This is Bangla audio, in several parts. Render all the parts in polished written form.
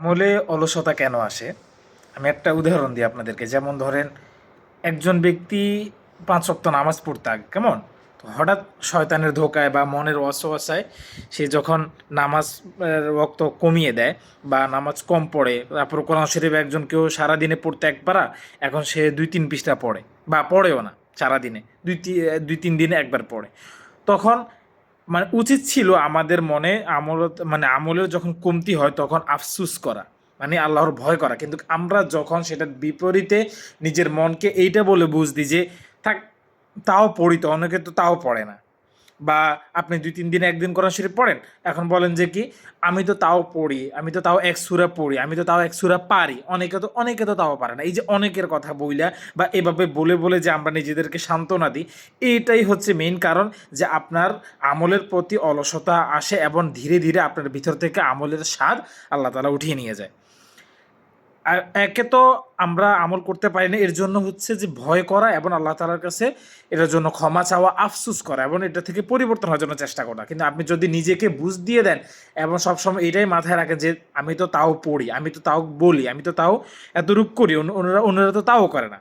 আমলে অলসতা কেন আসে? আমি একটা উদাহরণ দিই আপনাদেরকে। যেমন ধরেন, একজন ব্যক্তি ৫ ওয়াক্ত নামাজ পড়তে কেমন? তো হঠাৎ শয়তানের ধোঁকায় বা মনের ওয়াসওয়াসায় সে যখন নামাজ ওয়াক্ত কমিয়ে দেয় বা নামাজ কম পড়ে, তারপর কোরআন শরীফ একজন কেউ সারাদিনে পড়তে এক পারা, এখন সে ২-৩ পৃষ্ঠা পড়ে বা পড়েও না সারাদিনে। ২-৩ দিনে একবার পড়ে। তখন মানে উচিত ছিল আমাদের মনে আমলের যখন কমতি হয় তখন আফসুস করা, মানে আল্লাহর ভয় করা। কিন্তু আমরা যখন সেটার বিপরীতে নিজের মনকে এইটা বলে বুঝ দিই যে থাক, তাও পড়ি তো, অনেকে তো তাও পড়ে না। বা আপনি ২-৩ দিনে একদিন কোরআন শরীফ পড়েন, এখন বলেন যে কি, আমি তো তাও পড়ি, আমি তো তাও এক সূরা পড়ি, আমি তো তাও এক সূরা পারি, অনেকে তো তাও পারে না। এই যে অনেকের কথা বইলা বা এভাবে বলে বলে যে আমরা নিজেদেরকে সান্ত্বনা দিই, এইটাই হচ্ছে মেইন কারণ যে আপনার আমলের প্রতি অলসতা আসে এবং ধীরে ধীরে আপনার ভিতর থেকে আমলের স্বাদ আল্লাহ তাআলা উঠিয়ে নিয়ে যায়। আর একে তো আমরা আমল করতে পারি না, এর জন্য হচ্ছে যে ভয় করা এবং আল্লাহ তাআলার কাছে এটার জন্য ক্ষমা চাওয়া, আফসোস করা এবং এটা থেকে পরিবর্তন হওয়ার জন্য চেষ্টা করা। কিন্তু আপনি যদি নিজেকে বুঝ দিয়ে দেন এবং সবসময় এটাই মাথায় রাখেন যে আমি তো তাও পড়ি, আমি তো তাও বলি, আমি তো তাও এতটুক করি, অন্যরা তো তাও করে না,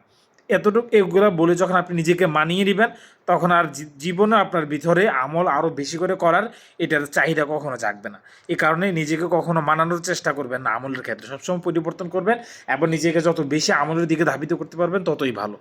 এতটুকু এগুলো বলে যখন আপনি নিজেকে মানিয়ে নেবেন, তখন আর জীবনে আপনার ভিতরে আমল আরও বেশি করে করার এটার চাহিদা কখনো জাগবে না। এই কারণে নিজেকে কখনো মানানোর চেষ্টা করবেন না, আমলের ক্ষেত্রে সবসময় পরিবর্তন করবেন এবং নিজেকে যত বেশি আমলের দিকে ধাবিত করতে পারবেন ততই ভালো।